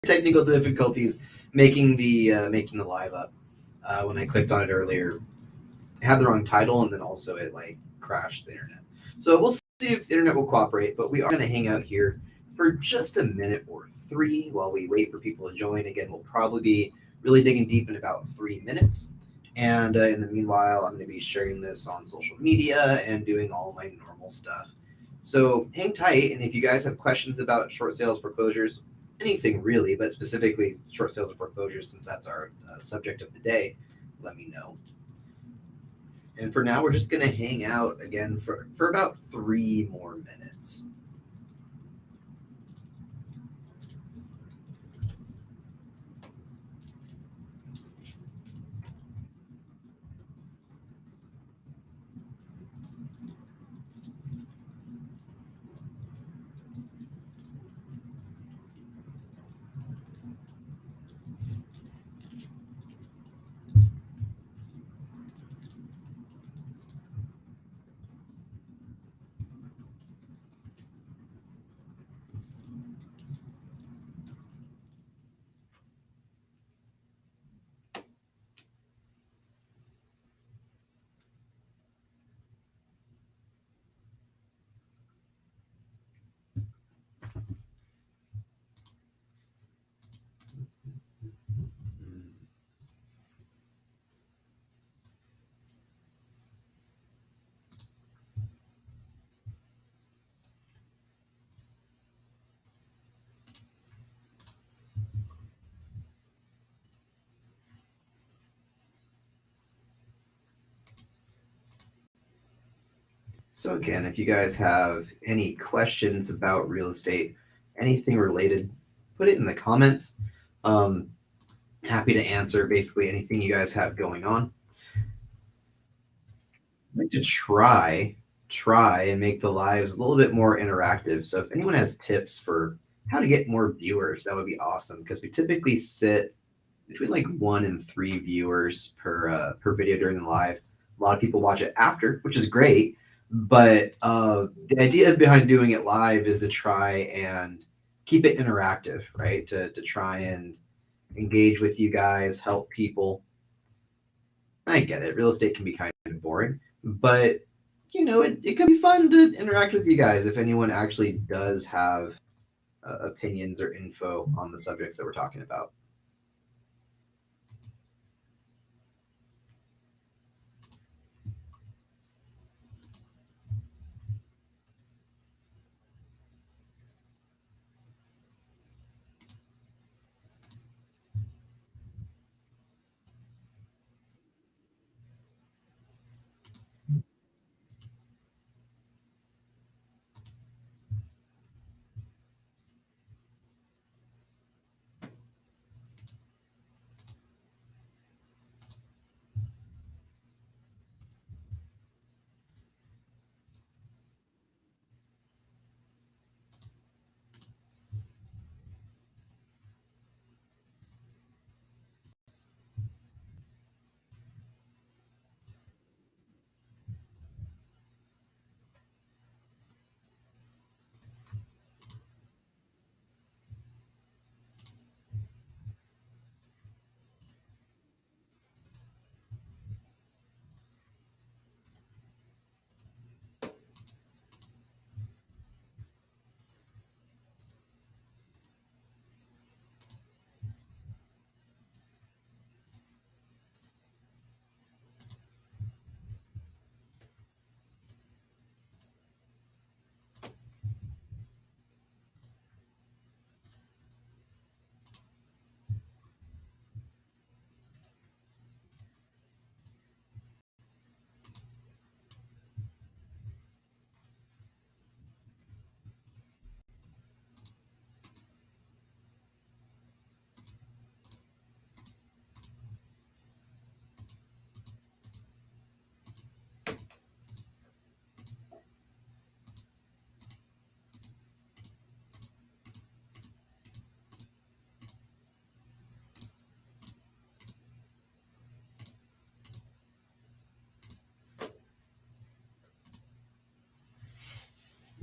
technical difficulties making the live up. When I clicked on it earlier, I had the wrong title, and then also it like crashed the internet. So we'll see if the internet will cooperate. But we are going to hang out here for just a minute or three while we wait for people to join. Again, we'll probably be really digging deep in about 3 minutes. And in the meanwhile, I'm going to be sharing this on social media and doing all my normal stuff. So hang tight, and if you guys have questions about short sales, foreclosures, anything really, but specifically short sales and foreclosures, since that's our subject of the day, let me know. And for now, we're just going to hang out again for about 3 more minutes. So again, if you guys have any questions about real estate, anything related, put it in the comments. Happy to answer basically anything you guys have going on. I'd like to try and make the lives a little bit more interactive. So if anyone has tips for how to get more viewers, that would be awesome, because we typically sit between like 1 and 3 viewers per video during the live. A lot of people watch it after, which is great. But the idea behind doing it live is to try and keep it interactive, right? To try and engage with you guys, help people. I get it. Real estate can be kind of boring, but it could be fun to interact with you guys if anyone actually does have opinions or info on the subjects that we're talking about.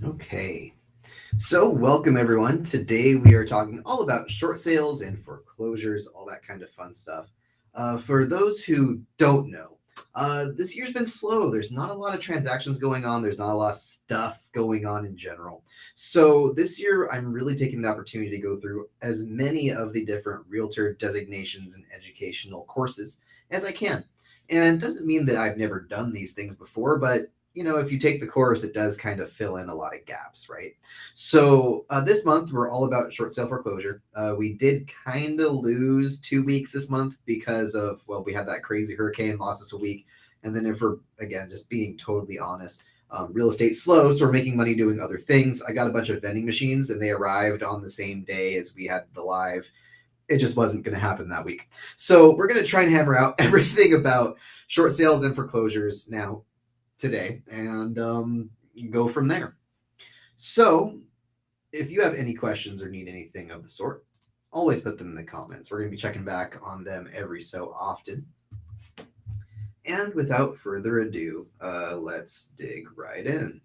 Okay. So, welcome everyone. Today we are talking all about short sales and foreclosures, all that kind of fun stuff. For those who don't know, this year's been slow. There's not a lot of transactions going on, there's not a lot of stuff going on in general. So, this year I'm really taking the opportunity to go through as many of the different realtor designations and educational courses as I can. And it doesn't mean that I've never done these things before, but if you take the course, it does kind of fill in a lot of gaps, right? So this month we're all about short sale foreclosure. We did kind of lose 2 weeks this month because of we had that crazy hurricane, lost us a week, and then if we're again just being totally honest, real estate's slow, so we're making money doing other things. I got a bunch of vending machines, and they arrived on the same day as we had the live. It just wasn't going to happen that week. So we're going to try and hammer out everything about short sales and foreclosures now today, and go from there. So if you have any questions or need anything of the sort, always put them in the comments. We're going to be checking back on them every so often. And without further ado, let's dig right in.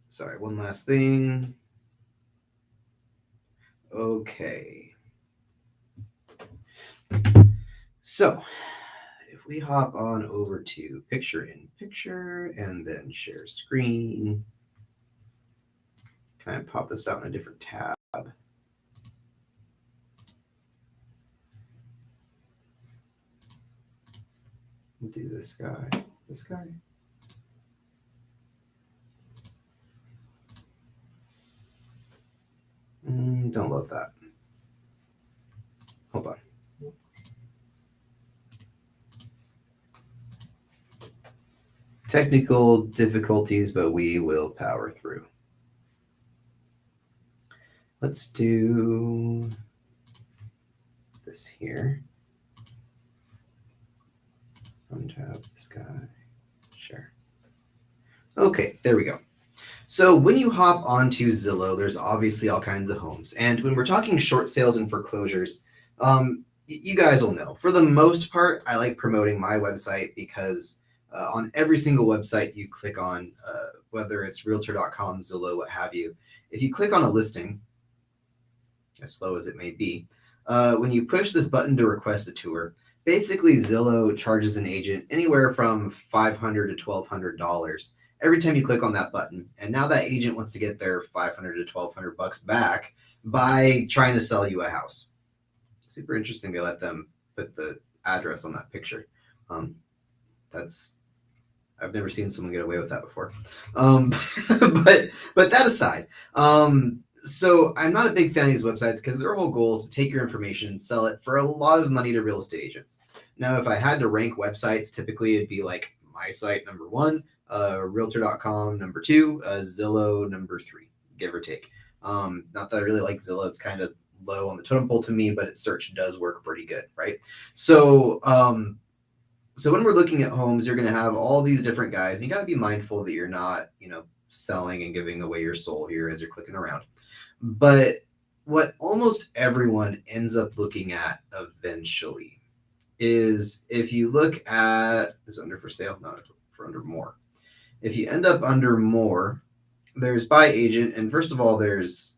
Sorry, one last thing. Okay. So if we hop on over to picture in picture and then share screen, kind of pop this out in a different tab. Do this guy. Don't love that. Hold on. Technical difficulties, but we will power through. Let's do this here. Untap this guy. Share. Okay, there we go. So when you hop onto Zillow, there's obviously all kinds of homes. And when we're talking short sales and foreclosures, you guys will know. For the most part, I like promoting my website because on every single website you click on, whether it's Realtor.com, Zillow, what have you, if you click on a listing, as slow as it may be, when you push this button to request a tour, basically Zillow charges an agent anywhere from $500 to $1,200 every time you click on that button. And now that agent wants to get their $500 to $1,200 back by trying to sell you a house. Super interesting. They let them put the address on that picture. I've never seen someone get away with that before. But that aside, so I'm not a big fan of these websites because their whole goal is to take your information and sell it for a lot of money to real estate agents. Now, if I had to rank websites, typically it'd be like my site number 1, Realtor.com number 2, Zillow number 3, give or take. Not that I really like Zillow; it's kind of low on the totem pole to me, but its search does work pretty good, right? So when we're looking at homes, you're going to have all these different guys, and you got to be mindful that you're not, selling and giving away your soul here as you're clicking around. But what almost everyone ends up looking at eventually is, if you look at this under for sale, not for under more. If you end up under more, there's by agent, and first of all, there's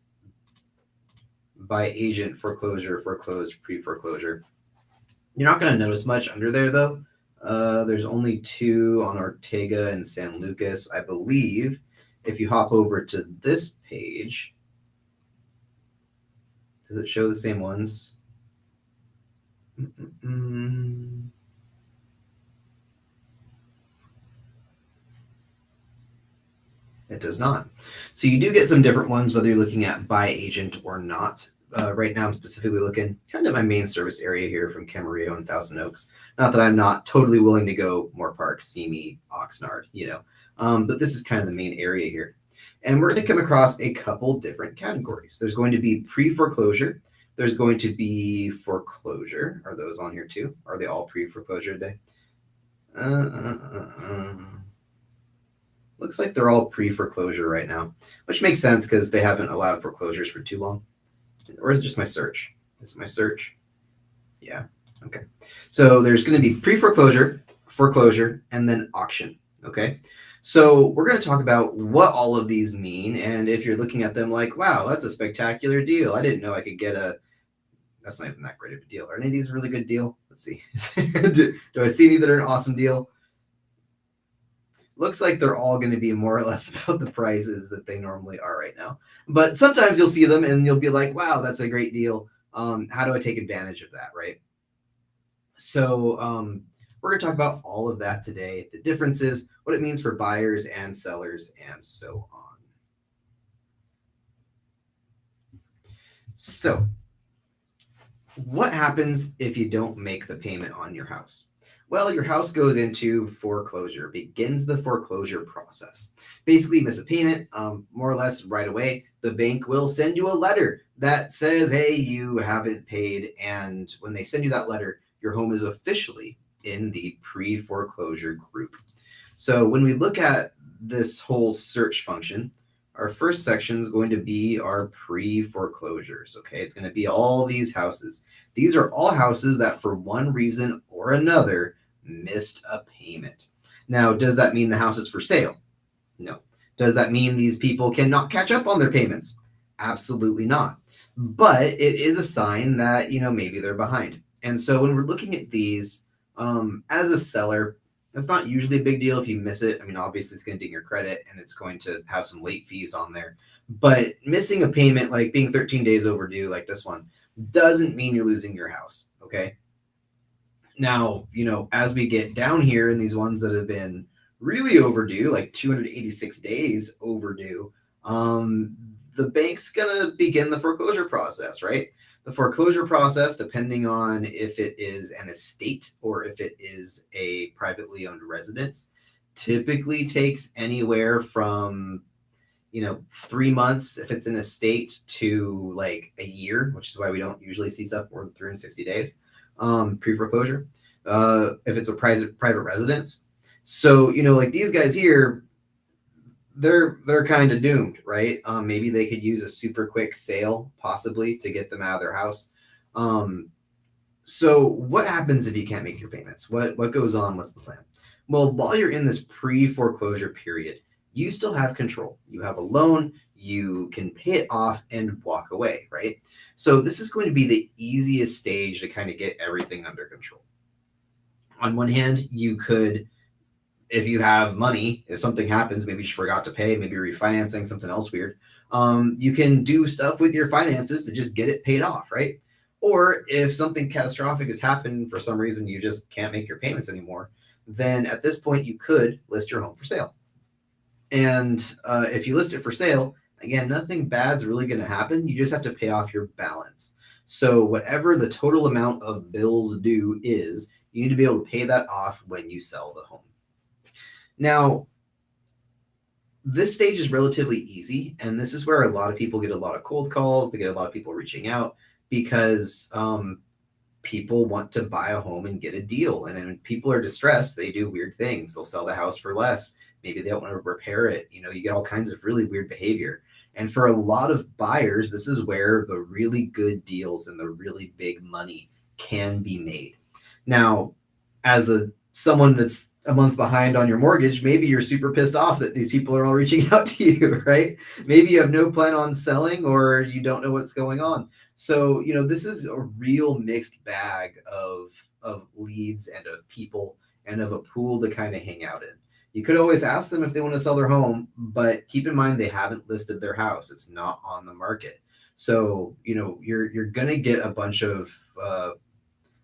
by agent, foreclosure, foreclosed, pre-foreclosure. You're not going to notice much under there though. There's only 2 on Ortega and San Lucas, I believe. If you hop over to this page, does it show the same ones? It does not. So you do get some different ones, whether you're looking at by agent or not. Right now, I'm specifically looking kind of my main service area here from Camarillo and Thousand Oaks. Not that I'm not totally willing to go Moore Park, Simi, Oxnard, but this is kind of the main area here. And we're going to come across a couple different categories. There's going to be pre-foreclosure. There's going to be foreclosure. Are those on here too? Are they all pre-foreclosure today? Looks like they're all pre-foreclosure right now, which makes sense because they haven't allowed foreclosures for too long. Or is it just my search? Is it my search? Yeah. Okay. So there's going to be pre-foreclosure, foreclosure, and then auction. Okay. So we're going to talk about what all of these mean, and if you're looking at them like, wow, that's a spectacular deal. I didn't know I could get a. That's not even that great of a deal. Are any of these a really good deal? Let's see. do I see any that are an awesome deal? Looks like they're all going to be more or less about the prices that they normally are right now. But sometimes you'll see them and you'll be like, wow, that's a great deal. How do I take advantage of that, right? So we're going to talk about all of that today, the differences, what it means for buyers and sellers, and so on. So, what happens if you don't make the payment on your house? Well, your house goes into foreclosure, begins the foreclosure process. Basically, you miss a payment, more or less right away. The bank will send you a letter that says, hey, you haven't paid. And when they send you that letter, your home is officially in the pre foreclosure group. So when we look at this whole search function, our first section is going to be our pre-foreclosures. Okay, it's going to be all these houses. These are all houses that for one reason or another missed a payment. Now, does that mean the house is for sale? No. Does that mean these people cannot catch up on their payments? Absolutely not. But it is a sign that, maybe they're behind. And so when we're looking at these, as a seller, that's not usually a big deal if you miss it. I mean, obviously, it's going to ding your credit and it's going to have some late fees on there. But missing a payment, like being 13 days overdue, like this one, doesn't mean you're losing your house. Okay. Now, as we get down here in these ones that have been really overdue, like 286 days overdue, the bank's going to begin the foreclosure process, right? The foreclosure process, depending on if it is an estate or if it is a privately owned residence, typically takes anywhere from 3 months if it's an estate to like a year, which is why we don't usually see stuff more than 360 days pre-foreclosure. If it's a private residence. So, like these guys here, they're kind of doomed, right? Maybe they could use a super quick sale possibly to get them out of their house. So what happens if you can't make your payments? What goes on? What's the plan? Well, while you're in this pre-foreclosure period, you still have control. You have a loan, you can pay it off and walk away, right? So this is going to be the easiest stage to kind of get everything under control. On one hand, you could, if you have money, if something happens, maybe you just forgot to pay, maybe you're refinancing something else weird, you can do stuff with your finances to just get it paid off, right? Or if something catastrophic has happened for some reason, you just can't make your payments anymore, then at this point you could list your home for sale. And if you list it for sale, again, nothing bad's really going to happen. You just have to pay off your balance. So whatever the total amount of bills due is, you need to be able to pay that off when you sell the home. Now, this stage is relatively easy, and this is where a lot of people get a lot of cold calls. They get a lot of people reaching out because people want to buy a home and get a deal. And when people are distressed, they do weird things. They'll sell the house for less. Maybe they don't want to repair it. You get all kinds of really weird behavior. And for a lot of buyers, this is where the really good deals and the really big money can be made. Now, as someone that's a month behind on your mortgage, maybe you're super pissed off that these people are all reaching out to you, right? Maybe you have no plan on selling or you don't know what's going on. So, this is a real mixed bag of leads and of people and of a pool to kind of hang out in. You could always ask them if they want to sell their home, but keep in mind they haven't listed their house. It's not on the market. So, you're going to get a bunch of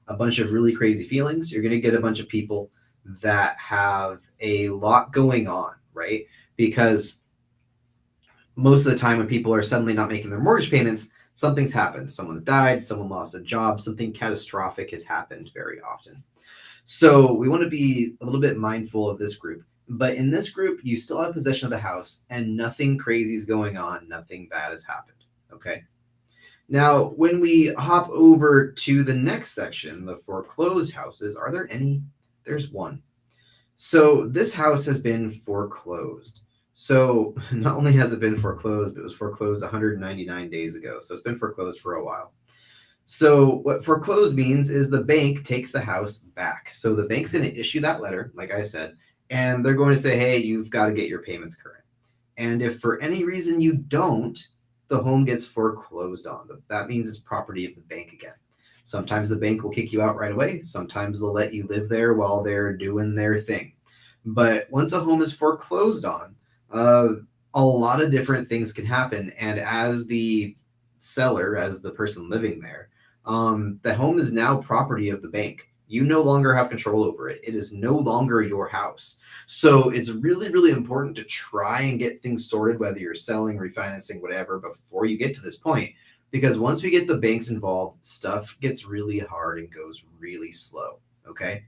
really crazy feelings. You're going to get a bunch of people that have a lot going on, right? Because most of the time when people are suddenly not making their mortgage payments, something's happened. Someone's died, someone lost a job, something catastrophic has happened very often. So we want to be a little bit mindful of this group. But in this group, you still have possession of the house and nothing crazy is going on. Nothing bad has happened. Okay. Now, when we hop over to the next section, the foreclosed houses, are there any? There's one. So this house has been foreclosed. So not only has it been foreclosed, but it was foreclosed 199 days ago. So it's been foreclosed for a while. So what foreclosed means is the bank takes the house back. So the bank's going to issue that letter, like I said, and they're going to say, hey, you've got to get your payments current. And if for any reason you don't, the home gets foreclosed on. That means it's property of the bank again. Sometimes the bank will kick you out right away. Sometimes they'll let you live there while they're doing their thing. But once a home is foreclosed on, a lot of different things can happen. And as the seller, as the person living there, the home is now property of the bank. You no longer have control over it. It is no longer your house. So it's really, really important to try and get things sorted, whether you're selling, refinancing, whatever, before you get to this point. Because once we get the banks involved, stuff gets really hard and goes really slow. Okay.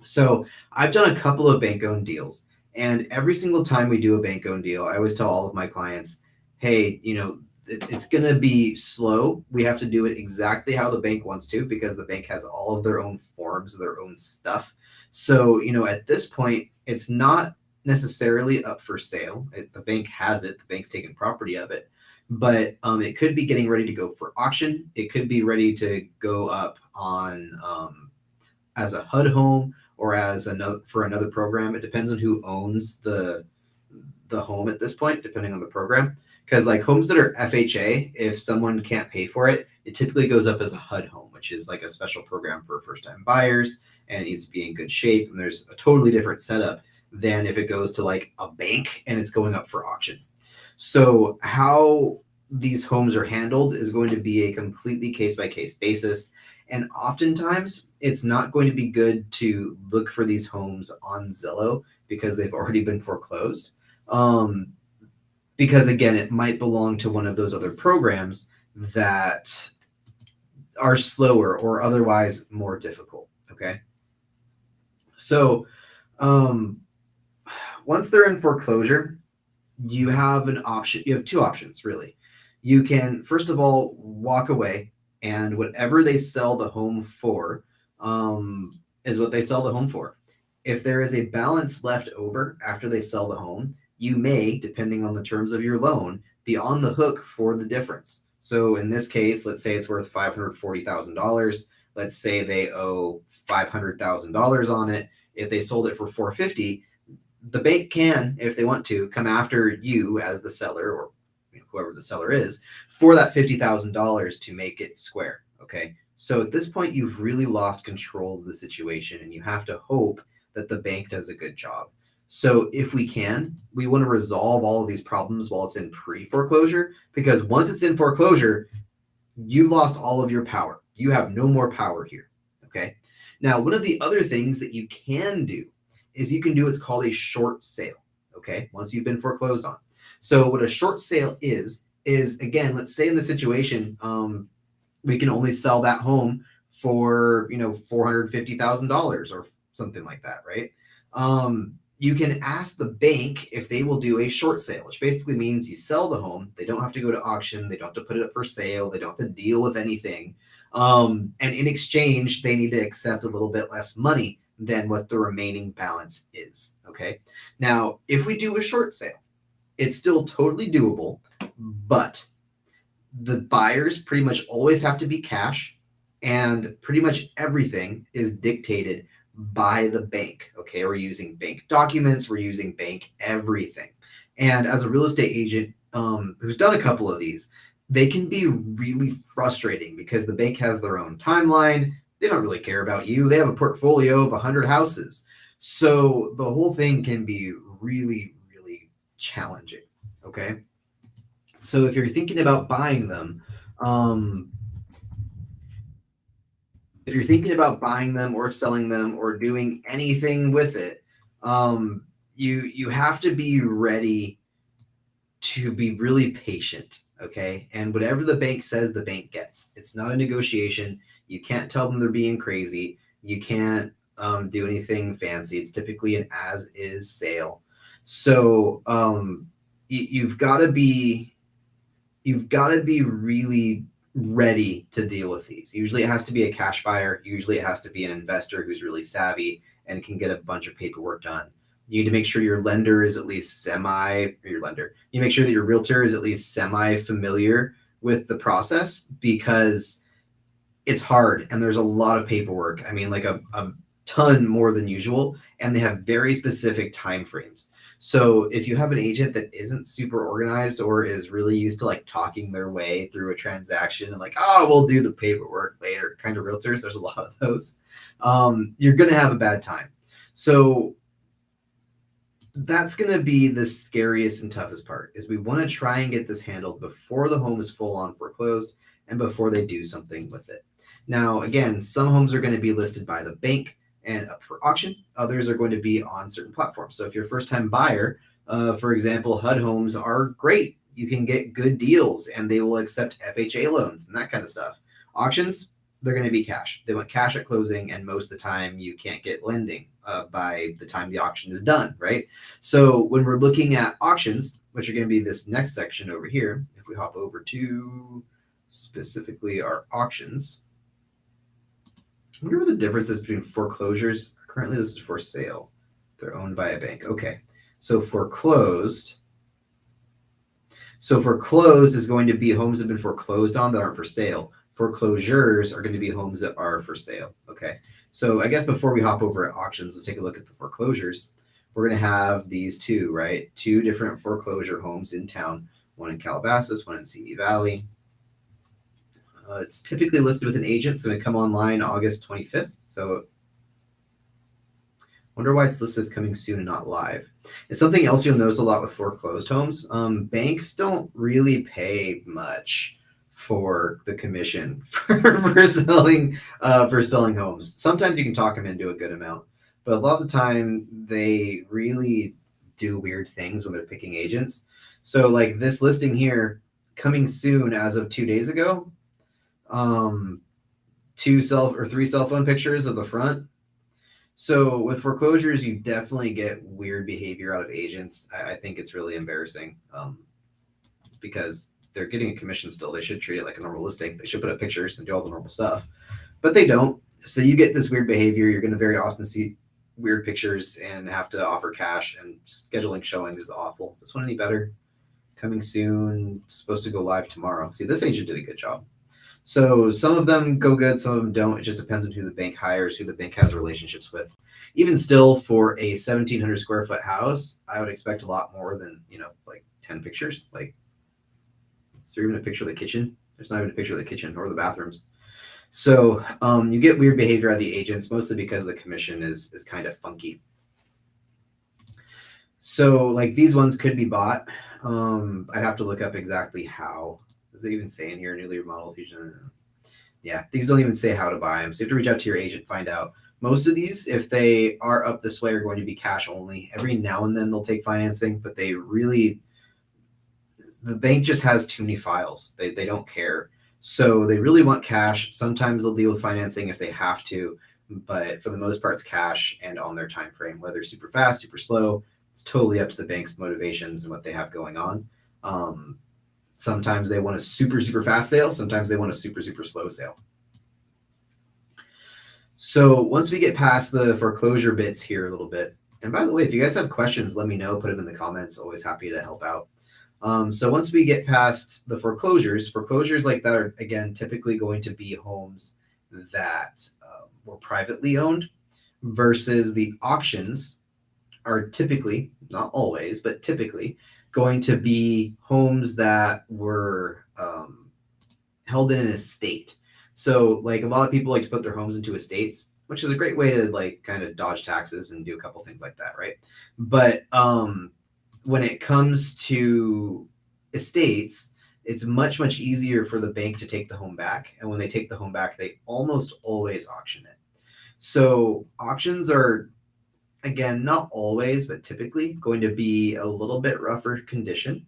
So I've done a couple of bank owned deals. And every single time we do a bank owned deal, I always tell all of my clients, hey, it's going to be slow. We have to do it exactly how the bank wants to because the bank has all of their own forms, their own stuff. So, at this point, it's not necessarily up for sale. The bank has it, the bank's taken property of it. But it could be getting ready to go for auction. It could be ready to go up on as a HUD home or as another program. It depends on who owns the home at this point, depending on the program. Because like homes that are FHA, if someone can't pay for it, it typically goes up as a HUD home, which is like a special program for first-time buyers and it needs to be in good shape. And there's a totally different setup than if it goes to like a bank and it's going up for auction. So how these homes are handled is going to be a completely case-by-case basis. And oftentimes, it's not going to be good to look for these homes on Zillow because they've already been foreclosed. Because again, it might belong to one of those other programs that are slower or otherwise more difficult. Okay. So once they're in foreclosure, you have an option. You have two options, really. You can, first of all, walk away, and whatever they sell the home for is what they sell the home for. If there is a balance left over after they sell the home, you may, depending on the terms of your loan, be on the hook for the difference. So in this case, let's say it's worth $540,000. Let's say they owe $500,000 on it. If they sold it for $450,000, the bank can, if they want to, come after you as the seller or whoever the seller is for that $50,000 to make it square. Okay. So at this point, you've really lost control of the situation and you have to hope that the bank does a good job. So if we can, we want to resolve all of these problems while it's in pre-foreclosure, because once it's in foreclosure, you've lost all of your power. You have no more power here. Okay. Now, one of the other things that you can do is you can do what's called a short sale. Okay. Once you've been foreclosed on. So what a short sale is again, let's say in the situation, we can only sell that home for, $450,000 or something like that. Right. You can ask the bank if they will do a short sale, which basically means you sell the home. They don't have to go to auction. They don't have to put it up for sale. They don't have to deal with anything. And in exchange, they need to accept a little bit less money than what the remaining balance is. Okay. Now, if we do a short sale, it's still totally doable, but the buyers pretty much always have to be cash, and pretty much everything is dictated by the bank. Okay. We're using bank documents. We're using bank everything. And as a real estate agent who's done a couple of these, they can be really frustrating because the bank has their own timeline. They don't really care about you. They have a portfolio of 100 houses. So the whole thing can be really, really challenging. Okay. So if you're thinking about buying them, or selling them or doing anything with it, you have to be ready to be really patient. Okay. And whatever the bank says, the bank gets. It's not a negotiation. You can't tell them they're being crazy. You can't do anything fancy. It's typically an as is sale. So you've got to be really ready to deal with these. Usually it has to be a cash buyer. Usually it has to be an investor who's really savvy and can get a bunch of paperwork done. You need to make sure your lender is at least you make sure that your realtor is at least semi familiar with the process, because it's hard and there's a lot of paperwork. I mean, like a ton more than usual, and they have very specific time frames. So if you have an agent that isn't super organized or is really used to like talking their way through a transaction and like, oh, we'll do the paperwork later kind of realtors, there's a lot of those. You're going to have a bad time. So that's going to be the scariest and toughest part is we want to try and get this handled before the home is full on foreclosed and before they do something with it. Now, again, some homes are going to be listed by the bank and up for auction. Others are going to be on certain platforms. So if you're a first time buyer, for example, HUD homes are great. You can get good deals and they will accept FHA loans and that kind of stuff. Auctions, they're going to be cash. They want cash at closing, and most of the time you can't get lending by the time the auction is done, right? So when we're looking at auctions, which are going to be this next section over here, if we hop over to specifically our auctions, I wonder what the difference is between foreclosures. Currently, this is for sale. They're owned by a bank. Okay, so foreclosed. So foreclosed is going to be homes that have been foreclosed on that aren't for sale. Foreclosures are going to be homes that are for sale. Okay. So I guess before we hop over at auctions, let's take a look at the foreclosures. We're going to have these two, right? Two different foreclosure homes in town, one in Calabasas, one in Simi Valley. It's typically listed with an agent. It's going to come online August 25th. So wonder why it's listed as coming soon and not live. It's something else you'll notice a lot with foreclosed homes. Banks don't really pay much for the commission for selling homes. Sometimes you can talk them into a good amount, but a lot of the time they really do weird things when they're picking agents. So like this listing here, coming soon as of 2 days ago, three cell phone pictures of the front. So with foreclosures, you definitely get weird behavior out of agents. I think it's really embarrassing because they're getting a commission still. They should treat it like a normal listing. They should put up pictures and do all the normal stuff, but they don't. So you get this weird behavior. You're going to very often see weird pictures and have to offer cash, and scheduling showings is awful. Is this one any better? Coming soon, supposed to go live tomorrow. See, this agent did a good job. So some of them go good, some of them don't. It just depends on who the bank hires, who the bank has relationships with. Even still, for a 1,700 square foot house, I would expect a lot more than, like 10 pictures. Like, is there even a picture of the kitchen? There's not even a picture of the kitchen or the bathrooms. So you get weird behavior out of the agents, mostly because the commission is kind of funky. So like these ones could be bought. I'd have to look up exactly how. Does it even say in here newly remodeled? Yeah, these don't even say how to buy them. So you have to reach out to your agent, find out. Most of these, if they are up this way, are going to be cash only. Every now and then they'll take financing, but the bank just has too many files. They don't care. So they really want cash. Sometimes they'll deal with financing if they have to, but for the most part, it's cash and on their time frame, whether super fast, super slow. It's totally up to the bank's motivations and what they have going on. Sometimes they want a super, super fast sale. Sometimes they want a super, super slow sale. So once we get past the foreclosure bits here a little bit, and by the way, if you guys have questions, let me know. Put them in the comments. Always happy to help out. So once we get past the foreclosures like that are, again, typically going to be homes that were privately owned, versus the auctions are typically, not always, but typically going to be homes that were held in an estate. So like a lot of people like to put their homes into estates, which is a great way to like kind of dodge taxes and do a couple things like that, right? But when it comes to estates, it's much, much easier for the bank to take the home back. And when they take the home back, they almost always auction it. So auctions are, again, not always, but typically going to be a little bit rougher condition.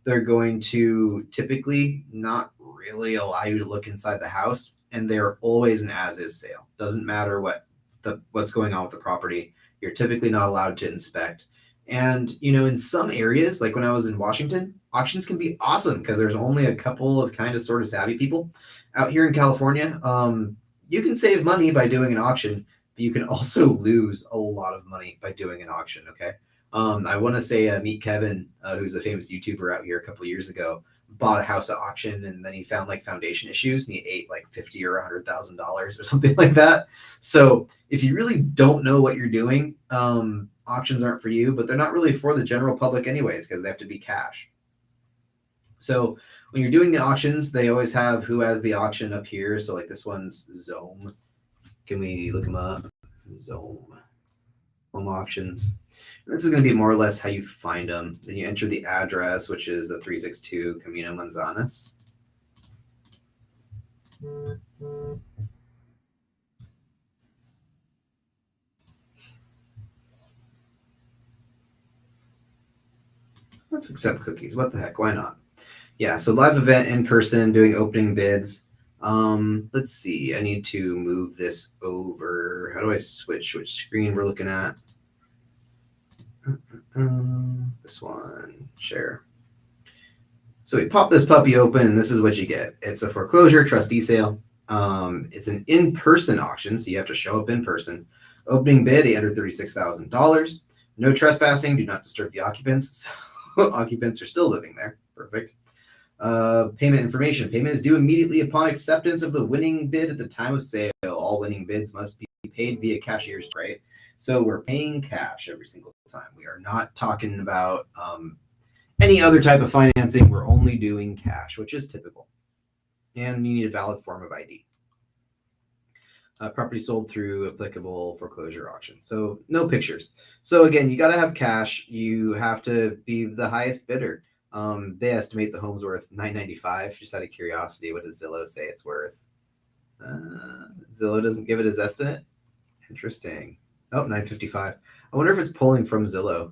They're going to typically not really allow you to look inside the house, and they're always an as-is sale. Doesn't matter what's going on with the property. You're typically not allowed to inspect. And, in some areas, like when I was in Washington, auctions can be awesome because there's only a couple of kind of sort of savvy people. Out here in California, you can save money by doing an auction, but you can also lose a lot of money by doing an auction, okay? I want to say meet Kevin, who's a famous YouTuber out here a couple of years ago, bought a house at auction and then he found like foundation issues and he ate like 50 or $100,000 or something like that. So if you really don't know what you're doing, auctions aren't for you, but they're not really for the general public anyways, because they have to be cash. So when you're doing the auctions, they always have who has the auction up here. So like this one's Zome. Can we look them up? Zome. Home auctions. This is going to be more or less how you find them. Then you enter the address, which is the 362 Camino Manzanas. Let's accept cookies. What the heck? Why not? Yeah, so live event in person, doing opening bids. Let's see. I need to move this over. How do I switch which screen we're looking at? This one, share. So we pop this puppy open, and this is what you get. It's a foreclosure trustee sale. It's an in-person auction, so you have to show up in person. Opening bid, $836,000. No trespassing. Do not disturb the occupants. So occupants are still living there. Perfect. Payment information. Payment is due immediately upon acceptance of the winning bid at the time of sale. All winning bids must be paid via cashier's, right? So we're paying cash every single time. We are not talking about any other type of financing. We're only doing cash, which is typical. And you need a valid form of ID. Property sold through applicable foreclosure auction. So no pictures. So again, you got to have cash. You have to be the highest bidder. They estimate the home's worth $995. Just out of curiosity, what does Zillow say it's worth? Zillow doesn't give it as estimate. Interesting. Oh, $955. I wonder if it's pulling from Zillow.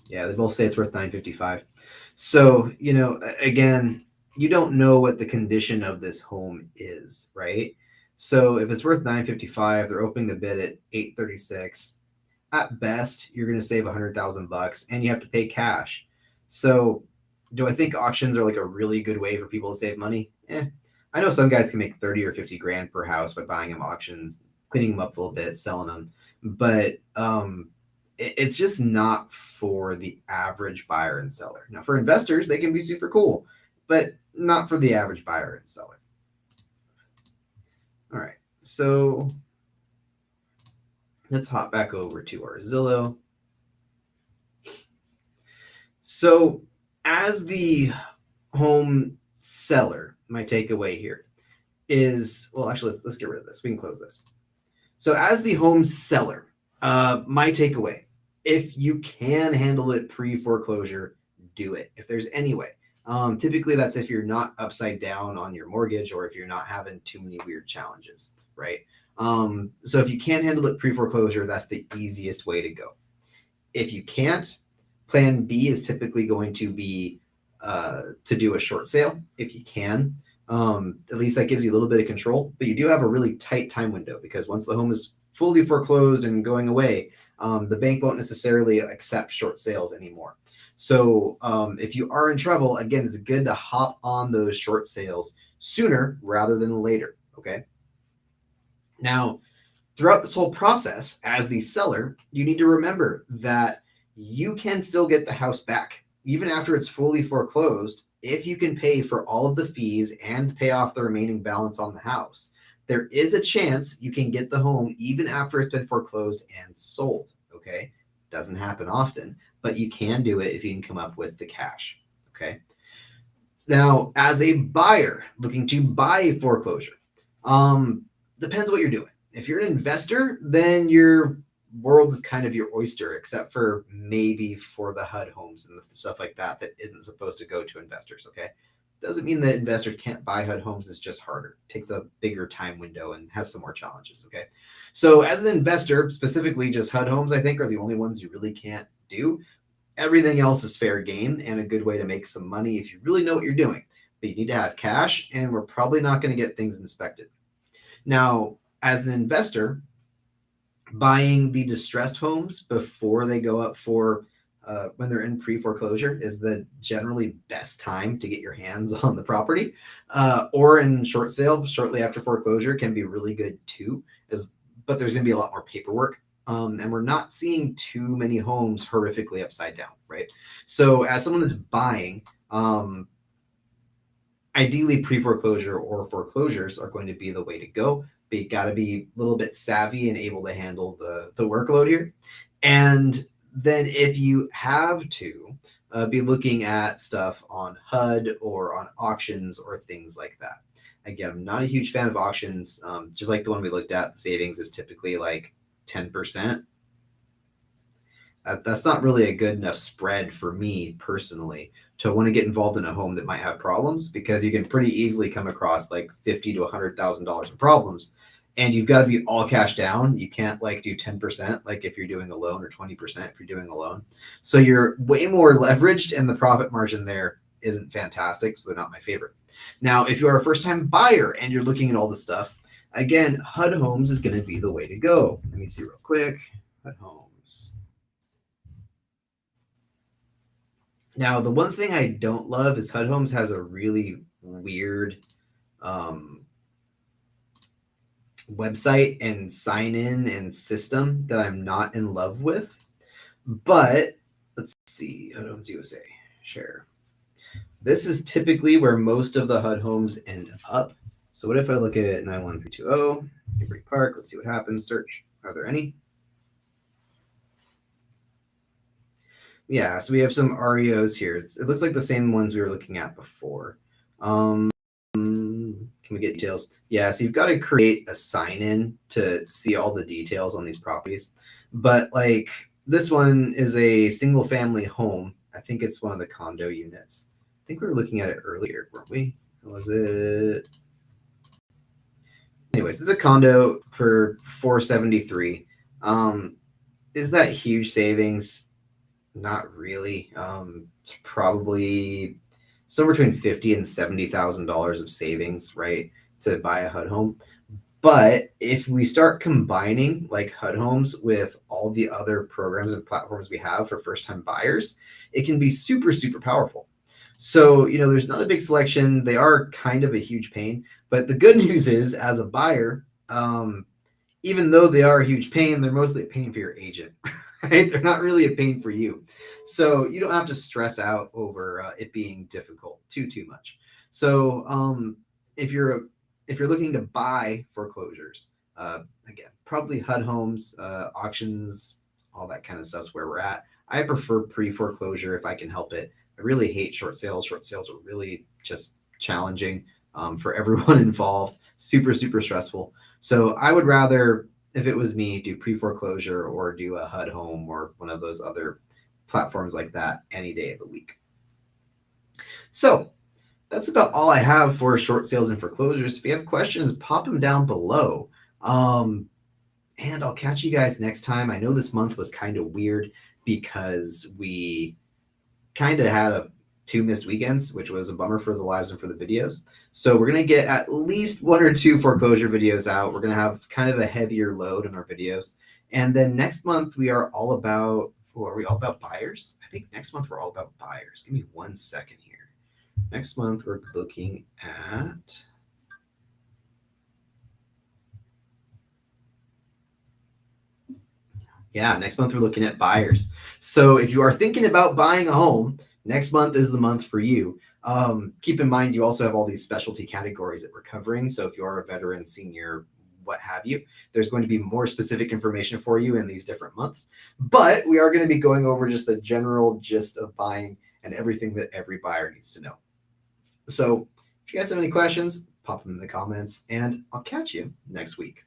Yeah, they both say it's worth $955. So, again, you don't know what the condition of this home is, right? So if it's worth $955, they're opening the bid at $836. At best, you're going to save $100,000 and you have to pay cash. So do I think auctions are like a really good way for people to save money? I know some guys can make 30 or 50 grand per house by buying them auctions, cleaning them up a little bit, selling them. But it's just not for the average buyer and seller. Now, for investors, they can be super cool, but not for the average buyer and seller. All right, so let's hop back over to our Zillow. So as the home seller, my takeaway here is, well, actually, let's get rid of this. We can close this. So as the home seller, my takeaway, if you can handle it pre-foreclosure, do it. If there's any way. Typically, that's if you're not upside down on your mortgage or if you're not having too many weird challenges, right? So if you can't handle it pre-foreclosure, that's the easiest way to go. If you can't, plan B is typically going to be to do a short sale if you can. At least that gives you a little bit of control, but you do have a really tight time window because once the home is fully foreclosed and going away, the bank won't necessarily accept short sales anymore. So if you are in trouble, again, it's good to hop on those short sales sooner rather than later, okay? Now, throughout this whole process, as the seller, you need to remember that you can still get the house back, even after it's fully foreclosed, if you can pay for all of the fees and pay off the remaining balance on the house. There is a chance you can get the home even after it's been foreclosed and sold, okay? Doesn't happen often, but you can do it if you can come up with the cash, okay? Now, as a buyer looking to buy foreclosure, depends what you're doing. If you're an investor, then your world is kind of your oyster, except for maybe for the HUD homes and stuff like that isn't supposed to go to investors, okay? Doesn't mean that investors can't buy HUD homes. It's just harder. It takes a bigger time window and has some more challenges, okay? So as an investor, specifically just HUD homes, I think, are the only ones you really can't do. Everything else is fair game and a good way to make some money if you really know what you're doing. But you need to have cash, and we're probably not going to get things inspected. Now, as an investor, buying the distressed homes before they go up for when they're in pre-foreclosure is the generally best time to get your hands on the property, or in short sale shortly after foreclosure can be really good too, but there's going to be a lot more paperwork. And we're not seeing too many homes horrifically upside down, right? So as someone that's buying, Ideally, pre-foreclosure or foreclosures are going to be the way to go, but you got to be a little bit savvy and able to handle the workload here. And then if you have to, be looking at stuff on HUD or on auctions or things like that. Again, I'm not a huge fan of auctions. Just like the one we looked at, the savings is typically like 10%. That's not really a good enough spread for me personally to want to get involved in a home that might have problems, because you can pretty easily come across like $50,000 to $100,000 in problems, and you've got to be all cash down. You can't like do 10% like if you're doing a loan, or 20% if you're doing a loan. So you're way more leveraged, and the profit margin there isn't fantastic. So they're not my favorite. Now, if you are a first time buyer and you're looking at all this stuff, again, HUD Homes is going to be the way to go. Let me see real quick. HUD Homes. Now, the one thing I don't love is HUD Homes has a really weird website and sign in and system that I'm not in love with. But let's see, HUD Homes USA, share. This is typically where most of the HUD Homes end up. So what if I look at 91320, Newbury Park? Let's see what happens. Search. Are there any? Yeah, so we have some REOs here. It looks like the same ones we were looking at before. Can we get details? Yeah, so you've got to create a sign-in to see all the details on these properties. But like this one is a single-family home. I think it's one of the condo units. I think we were looking at it earlier, weren't we? Was it? Anyways, it's a condo for $473. Is that huge savings? Not really. It's probably somewhere between $50,000 and $70,000 of savings, right, to buy a HUD home. But if we start combining like HUD Homes with all the other programs and platforms we have for first-time buyers, it can be super, super powerful. So, there's not a big selection. They are kind of a huge pain. But the good news is, as a buyer, even though they are a huge pain, they're mostly a pain for your agent, right? They're not really a pain for you. So you don't have to stress out over it being difficult too much. So if you're looking to buy foreclosures, again, probably HUD Homes, auctions, all that kind of stuff's where we're at. I prefer pre-foreclosure if I can help it. I really hate short sales. Short sales are really just challenging for everyone involved. Super, super stressful. So I would rather, if it was me, do pre-foreclosure or do a HUD home or one of those other platforms like that any day of the week. So that's about all I have for short sales and foreclosures. If you have questions, pop them down below. And I'll catch you guys next time. I know this month was kind of weird because we kind of had 2 missed weekends, which was a bummer for the lives and for the videos. So we're going to get at least 1 or 2 foreclosure videos out. We're going to have kind of a heavier load in our videos. And then next month we are all about, are we all about buyers? I think next month we're all about buyers. Give me 1 second here. Next month we're looking at, next month we're looking at buyers. So if you are thinking about buying a home, next month is the month for you. Keep in mind, you also have all these specialty categories that we're covering. So if you are a veteran, senior, what have you, there's going to be more specific information for you in these different months. But we are going to be going over just the general gist of buying and everything that every buyer needs to know. So if you guys have any questions, pop them in the comments, and I'll catch you next week.